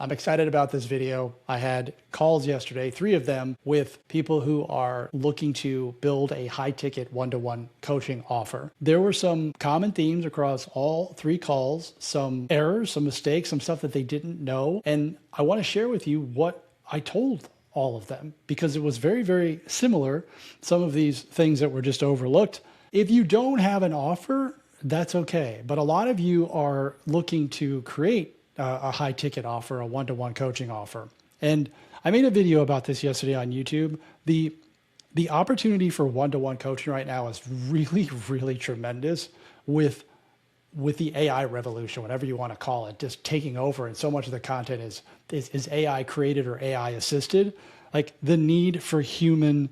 I'm excited about this video. I had calls yesterday, 3 of them, with people who are looking to build a high-ticket one-to-one coaching offer. There were some common themes across all 3 calls, some errors, some mistakes, some stuff that they didn't know. And I want to share with you what I told all of them because it was very, very similar. Some of these things that were just overlooked. If you don't have an offer, that's okay. But a lot of you are looking to create a high ticket offer, a one-to-one coaching offer. And I made a video about this yesterday on YouTube. The opportunity for one-to-one coaching right now is really, really tremendous with the AI revolution, whatever you want to call it, just taking over. And so much of the content is AI created or AI assisted. Like the need for human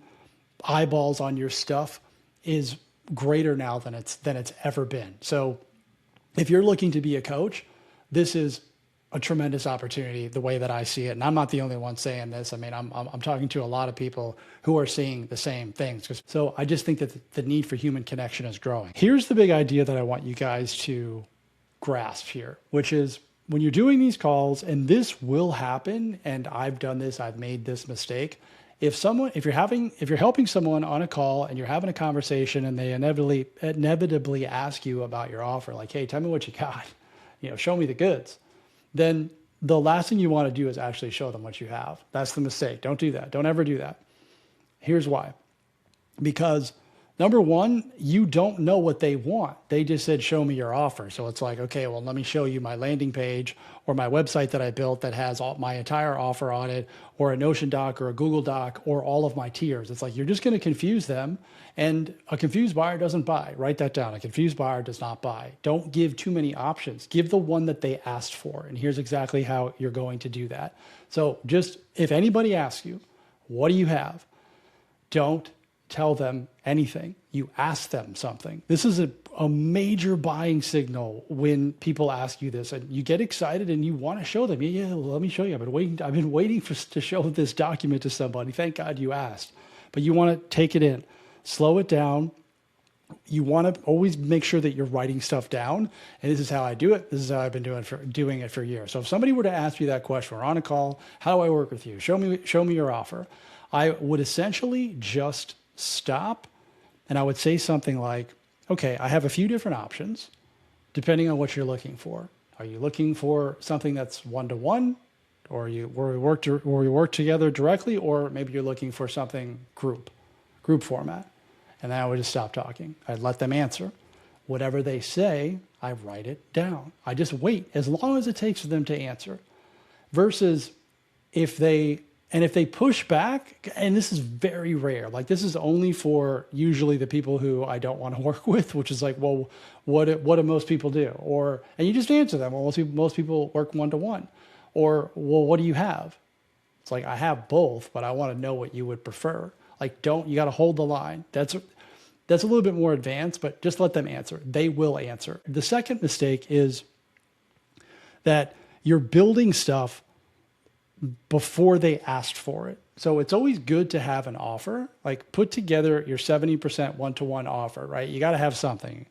eyeballs on your stuff is greater now than it's ever been. So if you're looking to be a coach, this is a tremendous opportunity the way that I see it. And I'm not the only one saying this. I mean, I'm talking to a lot of people who are seeing the same things. So I just think that the need for human connection is growing. Here's the big idea that I want you guys to grasp here, which is when you're doing these calls, and this will happen, and I've done this, I've made this mistake. If you're helping someone on a call and you're having a conversation and they inevitably ask you about your offer, like, hey, tell me what you got, show me the goods, then the last thing you want to do is actually show them what you have. That's the mistake. Don't do that. Don't ever do that. Here's why. Because number one, you don't know what they want. They just said, show me your offer. So it's like, okay, well, let me show you my landing page or my website that I built that has my entire offer on it, or a Notion doc or a Google doc or all of my tiers. It's like, you're just going to confuse them, and a confused buyer doesn't buy. Write that down. A confused buyer does not buy. Don't give too many options. Give the one that they asked for. And here's exactly how you're going to do that. So just, if anybody asks you, what do you have? Don't tell them anything. You ask them something. This is a major buying signal when people ask you this, and you get excited and you want to show them. Yeah, well, let me show you. I've been waiting to show this document to somebody. Thank God you asked. But you want to take it in, slow it down. You want to always make sure that you're writing stuff down. And this is how I do it. This is how I've been doing it for years. So if somebody were to ask you that question, we're on a call, how do I work with you? Show me your offer. I would essentially just stop, and I would say something like, okay, I have a few different options depending on what you're looking for. Are you looking for something that's one-to-one, or where we work together directly, or maybe you're looking for something group format? And then I would just stop talking. I'd let them answer. Whatever they say, I write it down. I just wait as long as it takes for them to answer. Versus if they push back, and this is very rare, like this is only for usually the people who I don't want to work with, which is like, well, what do most people do? And you just answer them, well, most people work one-to-one. Or, well, what do you have? It's like, I have both, but I want to know what you would prefer. Like, you got to hold the line. That's a little bit more advanced, but just let them answer. They will answer. The second mistake is that you're building stuff before they asked for it. So it's always good to have an offer, like put together your 70% one-to-one offer, right? You got to have something,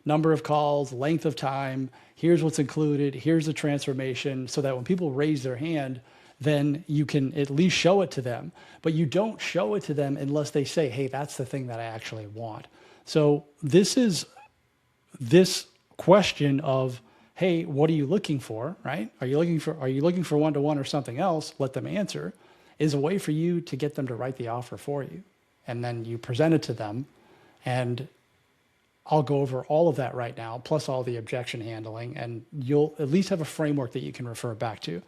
number of calls, length of time, here's what's included, here's the transformation, so that when people raise their hand, then you can at least show it to them. But you don't show it to them unless they say, hey, that's the thing that I actually want. So this is this question of, hey, what are you looking for, right? Are you looking for one-to-one or something else? Let them answer, is a way for you to get them to write the offer for you. And then you present it to them, and I'll go over all of that right now, plus all the objection handling, and you'll at least have a framework that you can refer back to.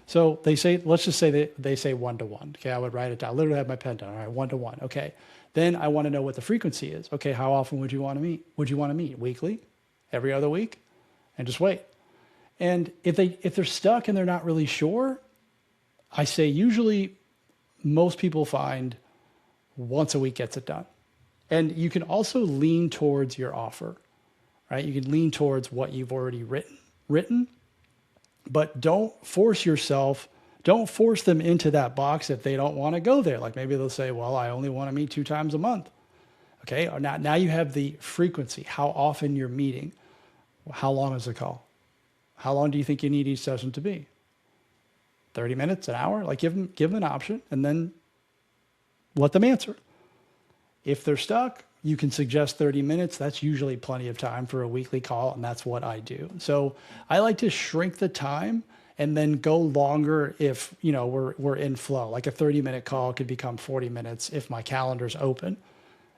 So let's just say they say one-to-one. Okay, I would write it down. I literally have my pen down. All right, one-to-one. Okay, then I want to know what the frequency is. Okay, how often would you want to meet? Would you want to meet weekly, every other week? And just wait. And if they're stuck and they're not really sure, I say usually most people find once a week gets it done. And you can also lean towards your offer, right? You can lean towards what you've already written, but don't force them into that box if they don't want to go there. Like maybe they'll say, well, I only want to meet 2 times a month. Okay, now you have the frequency, how often you're meeting. How long is the call? How long do you think you need each session to be? 30 minutes, an hour, like give them an option and then let them answer. If they're stuck, you can suggest 30 minutes. That's usually plenty of time for a weekly call, and that's what I do. So I like to shrink the time and then go longer if, you know, we're in flow. Like a 30-minute call could become 40 minutes if my calendar's open.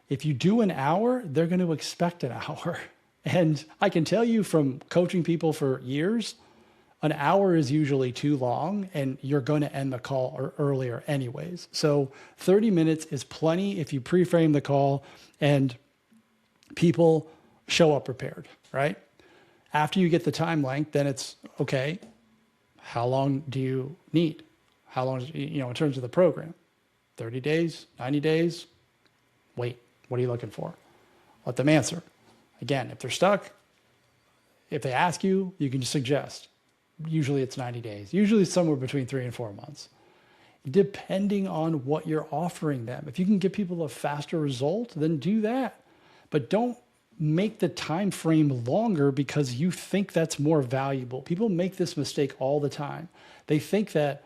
If you do an hour, they're going to expect an hour. And I can tell you from coaching people for years, an hour is usually too long and you're going to end the call earlier anyways. So 30 minutes is plenty if you pre-frame the call and people show up prepared, right? After you get the time length, then it's okay. How long do you need? How long, you know, in terms of the program, 30 days, 90 days, wait, what are you looking for? Let them answer. Again, if they're stuck, if they ask you, you can just suggest. Usually it's 90 days. Usually it's somewhere between 3 and 4 months, depending on what you're offering them. If you can give people a faster result, then do that. But don't make the time frame longer because you think that's more valuable. People make this mistake all the time. They think that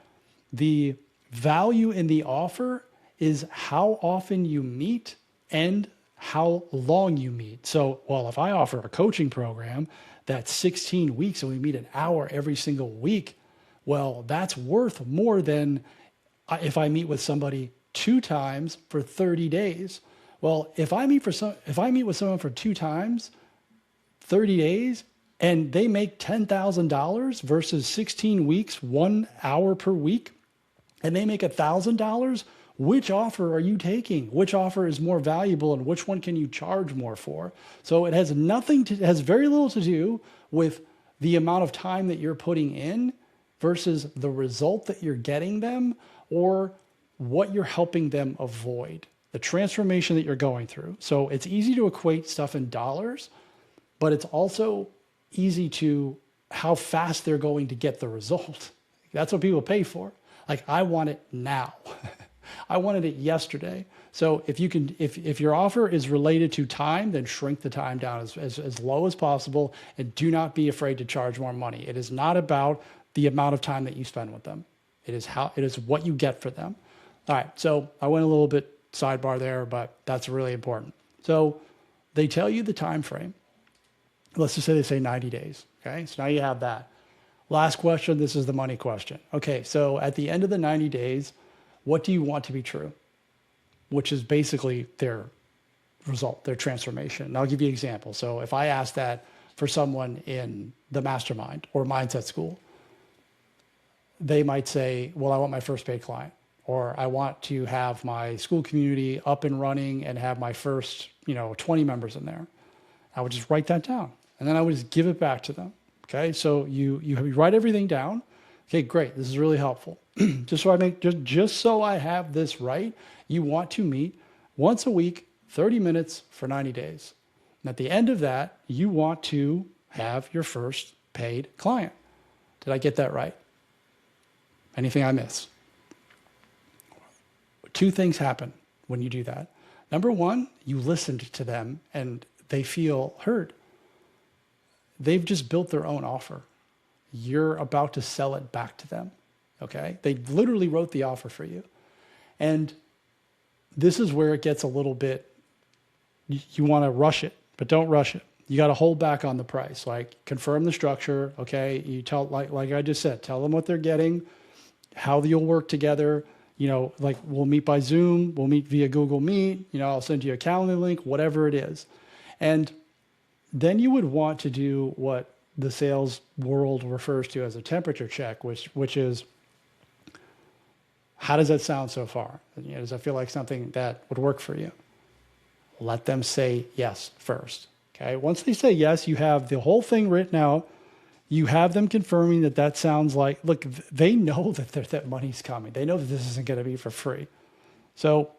the value in the offer is how often you meet and how long you meet. So, well, if I offer a coaching program that's 16 weeks and we meet an hour every single week, well, that's worth more than if I meet with somebody 2 times for 30 days. Well, if I meet with someone for 2 times, 30 days, and they make $10,000 versus 16 weeks, 1 hour per week, and they make $1,000, which offer are you taking? Which offer is more valuable and which one can you charge more for? So it has very little to do with the amount of time that you're putting in versus the result that you're getting them or what you're helping them avoid, the transformation that you're going through. So it's easy to equate stuff in dollars, but it's also easy to how fast they're going to get the result. That's what people pay for. Like, I want it now. I wanted it yesterday. So if your offer is related to time, then shrink the time down as low as possible and do not be afraid to charge more money. It is not about the amount of time that you spend with them. It is what you get for them. All right. So I went a little bit sidebar there, but that's really important. So they tell you the time frame. Let's just say they say 90 days. Okay. So now you have that. Last question. This is the money question. Okay. So at the end of the 90 days, what do you want to be true? Which is basically their result, their transformation. And I'll give you an example. So if I ask that for someone in the mastermind or mindset school, they might say, well, I want my first paid client, or I want to have my school community up and running and have my first, 20 members in there. I would just write that down and then I would just give it back to them. Okay. So you write everything down. Okay, great. This is really helpful. just so I have this right, you want to meet once a week, 30 minutes for 90 days. And at the end of that, you want to have your first paid client. Did I get that right? Anything I miss? 2 things happen when you do that. Number 1, you listened to them and they feel heard. They've just built their own offer. You're about to sell it back to them, okay? They literally wrote the offer for you. And this is where it gets a little bit, you want to rush it, but don't rush it. You got to hold back on the price, like confirm the structure, okay? You tell, like I just said, tell them what they're getting, how you'll work together, like we'll meet by Zoom, we'll meet via Google Meet, I'll send you a calendar link, whatever it is. And then you would want to do what the sales world refers to as a temperature check, which is, how does that sound so far? Does that feel like something that would work for you? Let them say yes first. Okay. Once they say yes, you have the whole thing written out. You have them confirming that sounds like, look, they know that money's coming. They know that this isn't going to be for free. So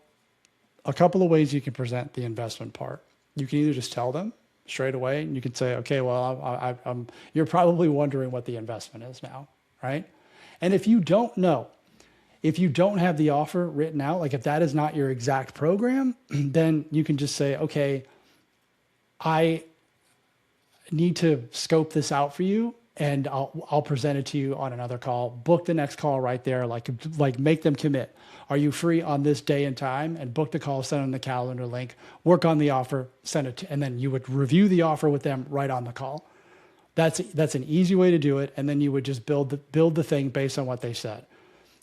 a couple of ways you can present the investment part. You can either just tell them straight away, and you can say, okay, well, you're probably wondering what the investment is now, right? And if you don't know, if you don't have the offer written out, like if that is not your exact program, then you can just say, okay, I need to scope this out for you. and I'll present it to you on another call. Book the next call right there, like make them commit. Are you free on this day and time? And book the call, send them the calendar link, work on the offer, send it, and then you would review the offer with them right on the call. That's an easy way to do it, and then you would just build the thing based on what they said.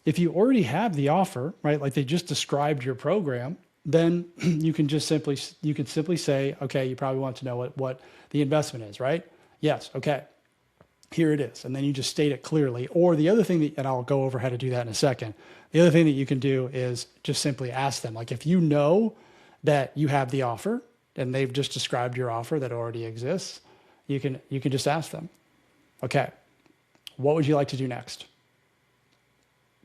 If you already have the offer, right, like they just described your program, then you can simply say, okay, you probably want to know what the investment is, right? Yes, okay. Here it is. And then you just state it clearly. Or the other thing and I'll go over how to do that in a second. The other thing that you can do is just simply ask them. Like if you know that you have the offer and they've just described your offer that already exists, you can just ask them, okay, what would you like to do next?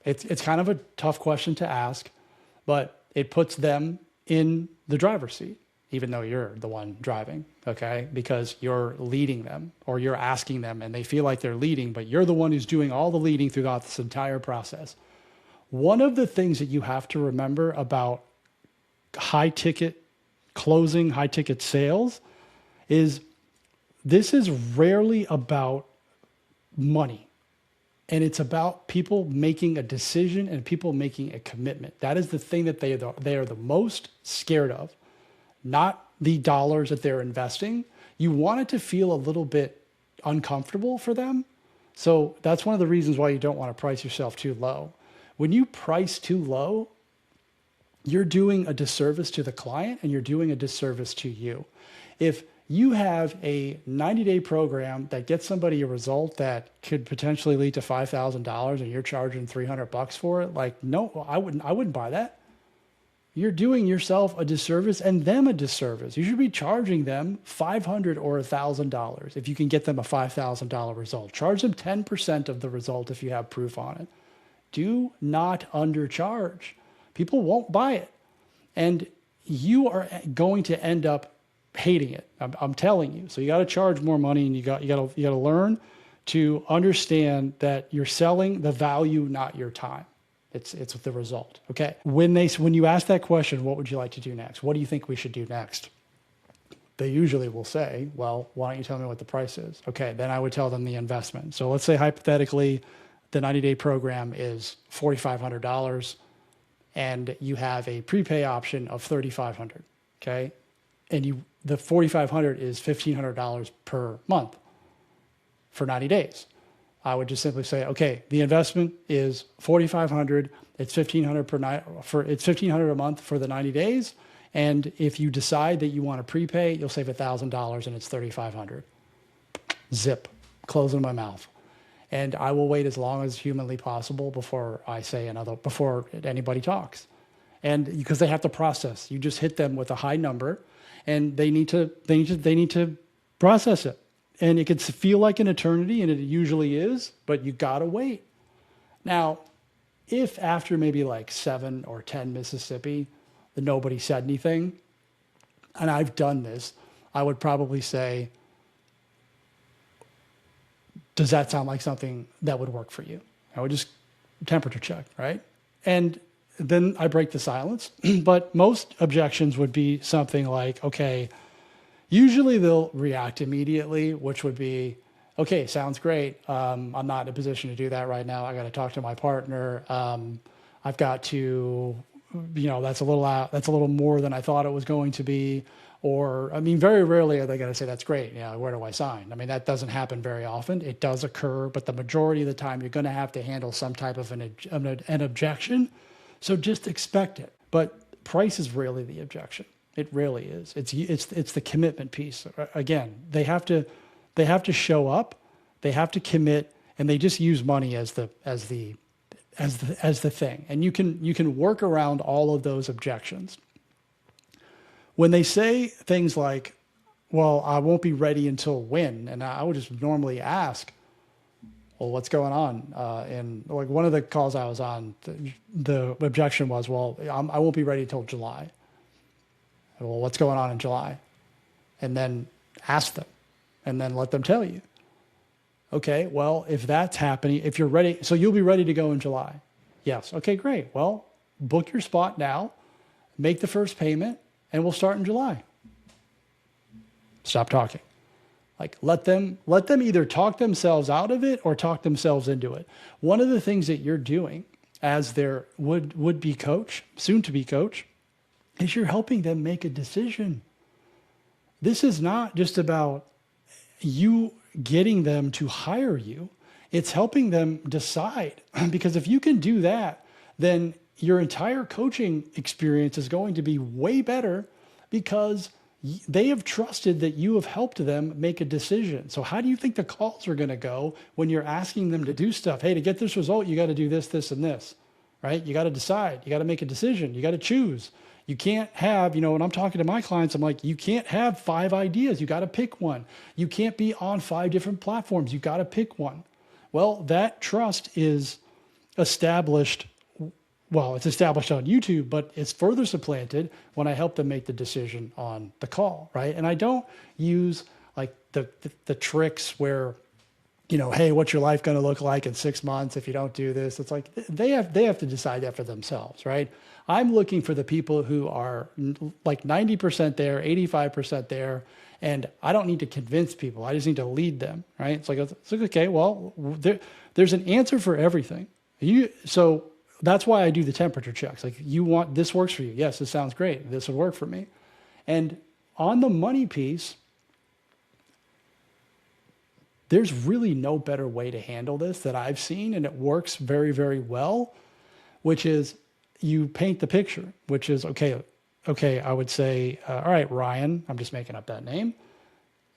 It's kind of a tough question to ask, but it puts them in the driver's seat, even though you're the one driving, okay? Because you're leading them or you're asking them and they feel like they're leading, but you're the one who's doing all the leading throughout this entire process. One of the things that you have to remember about closing high ticket sales is this is rarely about money. And it's about people making a decision and people making a commitment. That is the thing that they are the most scared of, not the dollars that they're investing. You want it to feel a little bit uncomfortable for them. So that's one of the reasons why you don't want to price yourself too low. When you price too low, you're doing a disservice to the client and you're doing a disservice to you. If you have a 90-day program that gets somebody a result that could potentially lead to $5,000 and you're charging $300 for it, like, no, I wouldn't buy that. You're doing yourself a disservice and them a disservice. You should be charging them $500 or $1,000 if you can get them a $5,000 result. Charge them 10% of the result if you have proof on it. Do not undercharge. People won't buy it. And you are going to end up hating it. I'm telling you. So you got to charge more money, and you got to learn to understand that you're selling the value, not your time. It's the result. Okay. When you ask that question, what would you like to do next? What do you think we should do next? They usually will say, well, why don't you tell me what the price is? Okay. Then I would tell them the investment. So let's say hypothetically, the 90-day program is $4,500 and you have a prepay option of $3,500. Okay. And the $4,500 is $1,500 per month for 90 days. I would just simply say, okay, the investment is $4,500. It's $1,500 per night it's $1,500 a month for the 90 days. And if you decide that you want to prepay, you'll save $1,000 and it's $3,500. Zip, closing my mouth. And I will wait as long as humanly possible before anybody talks. And because they have to process, you just hit them with a high number and they need to process it. And it could feel like an eternity, and it usually is, but you gotta wait. Now, if after maybe like 7 or 10 Mississippi, nobody said anything, and I've done this, I would probably say, does that sound like something that would work for you? I would just temperature check, right? And then I break the silence. But most objections would be something like, okay, usually they'll react immediately, which would be, okay, sounds great. I'm not in a position to do that right now. I got to talk to my partner. I've got to, that's a little more than I thought it was going to be. Or, very rarely are they going to say, that's great. Where do I sign? That doesn't happen very often. It does occur, but the majority of the time you're going to have to handle some type of an objection. So just expect it. But price is rarely the objection. It really is. It's the commitment piece. Again, they have to show up, they have to commit, and they just use money as the thing. And you can work around all of those objections. When they say things like, well, I won't be ready until when? And I would just normally ask, well, what's going on? And like one of the calls I was on, the objection was, well, I won't be ready until July. Well, what's going on in July? And then ask them and then let them tell you. Okay, well, if that's happening, if you're ready, so you'll be ready to go in July. Yes. Okay, great. Well, book your spot now, make the first payment, and we'll start in July. Stop talking. Like let them either talk themselves out of it or talk themselves into it. One of the things that you're doing as their would-be coach, soon to be coach, is you're helping them make a decision. This is not just about you getting them to hire you. It's helping them decide. Because if you can do that, then your entire coaching experience is going to be way better because they have trusted that you have helped them make a decision. So how do you think the calls are going to go when you're asking them to do stuff? Hey, to get this result, you got to do this, this, and this, right? You got to decide. You got to make a decision. You got to choose. You can't have, when I'm talking to my clients, I'm like, you can't have 5 ideas. You got to pick one. You can't be on 5 different platforms. You got to pick one. Well, that trust is established. Well, it's established on YouTube, but it's further supplanted when I help them make the decision on the call, right? And I don't use like the tricks where, hey, what's your life going to look like in 6 months if you don't do this? It's like they have to decide that for themselves, right? I'm looking for the people who are like 90% there, 85% there, and I don't need to convince people. I just need to lead them, right? It's like okay, well, there's an answer for everything. So that's why I do the temperature checks. Like, this works for you. Yes, this sounds great. This would work for me. And on the money piece, there's really no better way to handle this that I've seen, and it works very, very well, which is you paint the picture, which is, okay, I would say, all right, Ryan, I'm just making up that name.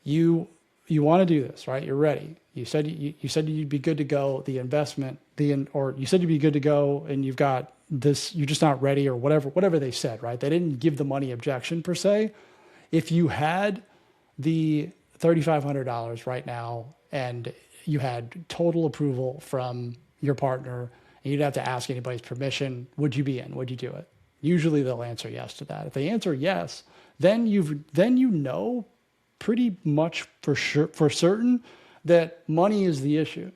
You want to do this, right? You're ready. You said you'd be good to go. The investment, or you said you'd be good to go, and you've got this. You're just not ready, or whatever they said, right? They didn't give the money objection per se. If you had the $3,500 right now, and you had total approval from your partner, and you'd have to ask anybody's permission, would you be in? Would you do it? Usually they'll answer yes to that. If they answer yes, then you know pretty much for certain that money is the issue.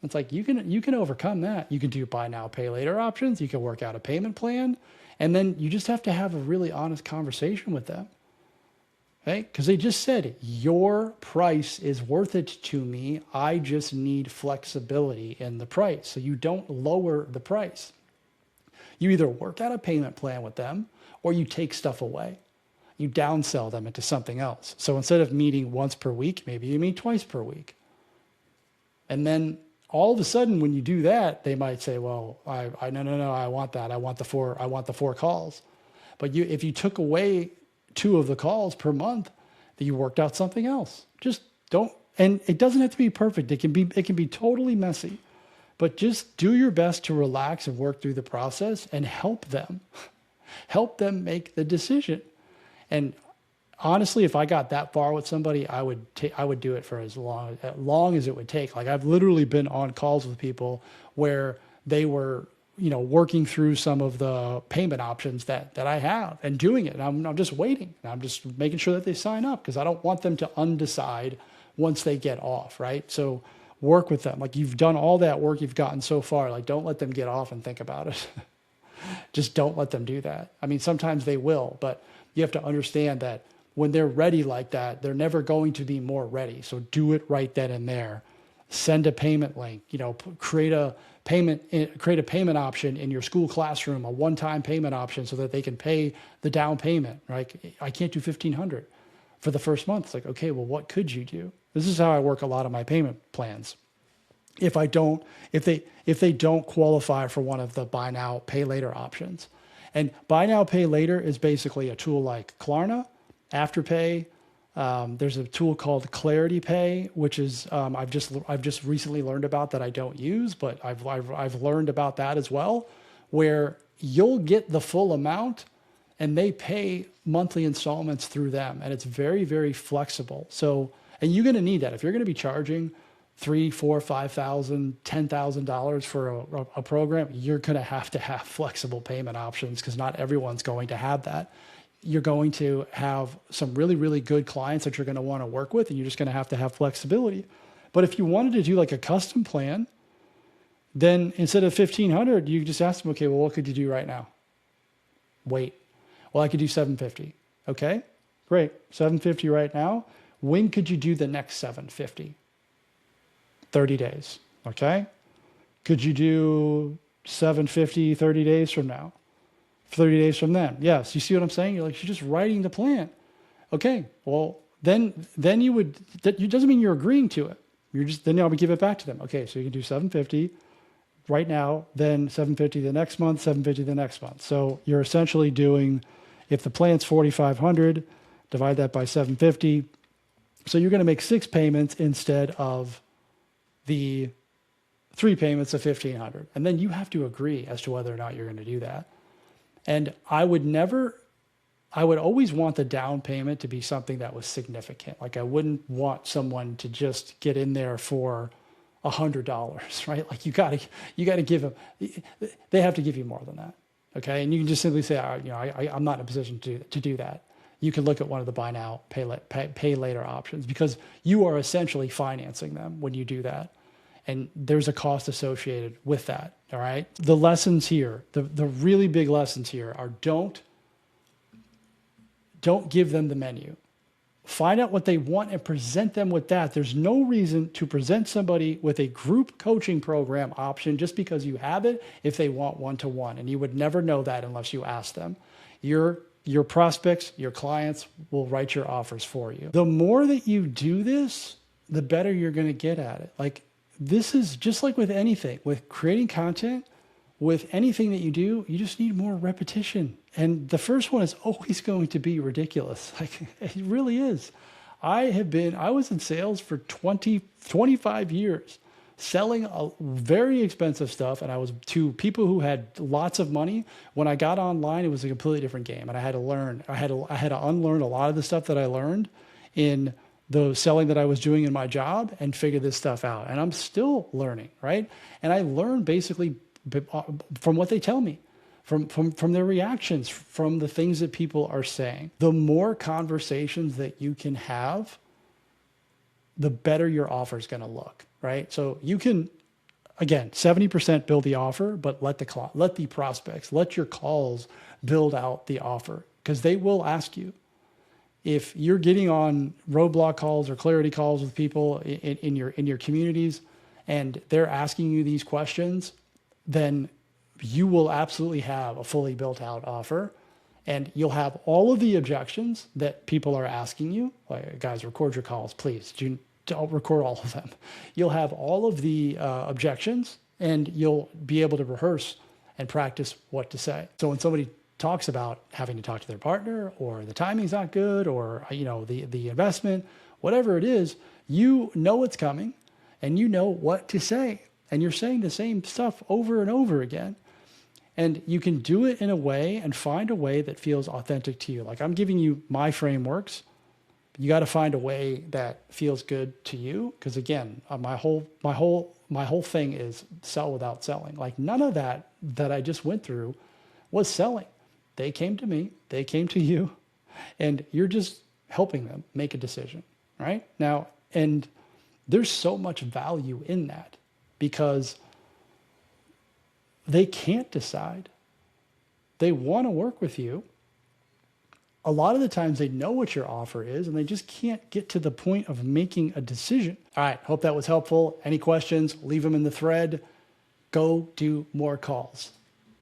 It's like you can overcome that. You can do buy now, pay later options. You can work out a payment plan, and then you just have to have a really honest conversation with them. Okay? Because they just said, your price is worth it to me. I just need flexibility in the price. So you don't lower the price. You either work out a payment plan with them or you take stuff away. You downsell them into something else. So instead of meeting once per week, maybe you meet twice per week. And then all of a sudden when you do that, they might say, well, no, I want that. I want the 4 calls. But if you took away 2 of the calls per month, that you worked out something else. Just don't, and it doesn't have to be perfect. It can be totally messy, but just do your best to relax and work through the process and help them make the decision. And honestly, if I got that far with somebody, I would do it for as long as it would take. Like, I've literally been on calls with people where they were, working through some of the payment options that I have and doing it. And I'm just waiting. And I'm just making sure that they sign up because I don't want them to undecide once they get off, right? So work with them. Like, you've done all that work you've gotten so far. Like, don't let them get off and think about it. Just don't let them do that. I mean, sometimes they will, but you have to understand that when they're ready like that, they're never going to be more ready. So do it right then and there. Send a payment link, create a payment option in your school classroom, a one-time payment option so that they can pay the down payment, right? I can't do $1,500 for the first month. It's like, okay, well, what could you do? This is how I work a lot of my payment plans. If they don't qualify for one of the buy now, pay later options. And buy now, pay later is basically a tool like Klarna, Afterpay. There's a tool called Clarity Pay, which is I've just recently learned about that I don't use, but I've learned about that as well, where you'll get the full amount and they pay monthly installments through them, and it's very, very flexible. So, and you're going to need that if you're going to be charging $3,000, $4,000, $5,000, $10,000 for a program. You're going to have flexible payment options because not everyone's going to have that. You're going to have some really, really good clients that you're going to want to work with, and you're just going to have flexibility. But if you wanted to do like a custom plan, then instead of $1,500, you just ask them, okay, well, what could you do right now? Wait. Well, I could do $750. Okay, great. $750 right now. When could you do the next 750? 30 days. Okay. Could you do 750 30 days from now? 30 days from then? Yes. You see what I'm saying? You're just writing the plan. Okay. Well, then you would, that doesn't mean you're agreeing to it. Then I would give it back to them. Okay. So you can do 750 right now, then 750 the next month, 750 the next month. So you're essentially doing, if the plan's 4,500, divide that by 750. So you're going to make 6 payments instead of the 3 payments of 1,500. And then you have to agree as to whether or not you're going to do that. And I would always want the down payment to be something that was significant. Like I wouldn't want someone to just get in there for $100, right? Like you got to give them, they have to give you more than that. Okay. And you can just simply say, I'm not in a position to do that. You can look at one of the buy now, pay later options, because you are essentially financing them when you do that. And there's a cost associated with that. All right. The lessons here, the really big lessons here are don't give them the menu. Find out what they want and present them with that. There's no reason to present somebody with a group coaching program option just because you have it if they want one-to-one. And you would never know that unless you ask them. Your prospects, your clients will write your offers for you. The more that you do this, the better you're going to get at it. Like this is just like with anything, with creating content, with anything that you do, you just need more repetition. And the first one is always going to be ridiculous. Like it really is. I was in sales for 25 years, selling very expensive stuff. And I was to people who had lots of money. When I got online, it was a completely different game. And I had to learn, I had to unlearn a lot of the stuff that I learned in the selling that I was doing in my job and figure this stuff out. And I'm still learning, right? And I learned basically from what they tell me, from their reactions, from the things that people are saying. The more conversations that you can have, the better your offer is going to look, right? So you can, again, 70% build the offer, but let the prospects, let your calls build out the offer, because they will ask you. If you're getting on roadblock calls or clarity calls with people in your communities and they're asking you these questions, then you will absolutely have a fully built out offer, and you'll have all of the objections that people are asking you. Like, guys, record your calls, please. Don't record all of them. You'll have all of the objections, and you'll be able to rehearse and practice what to say. So when somebody talks about having to talk to their partner, or the timing's not good, or the investment, whatever it is, you know it's coming and you know what to say. And you're saying the same stuff over and over again. And you can do it in a way and find a way that feels authentic to you. Like I'm giving you my frameworks. You got to find a way that feels good to you. Because again, my whole thing is sell without selling. Like none of that I just went through was selling. They came to me, they came to you, and you're just helping them make a decision, right? Now, and there's so much value in that, because they can't decide. They want to work with you. A lot of the times they know what your offer is, and they just can't get to the point of making a decision. All right, hope that was helpful. Any questions, leave them in the thread. Go do more calls.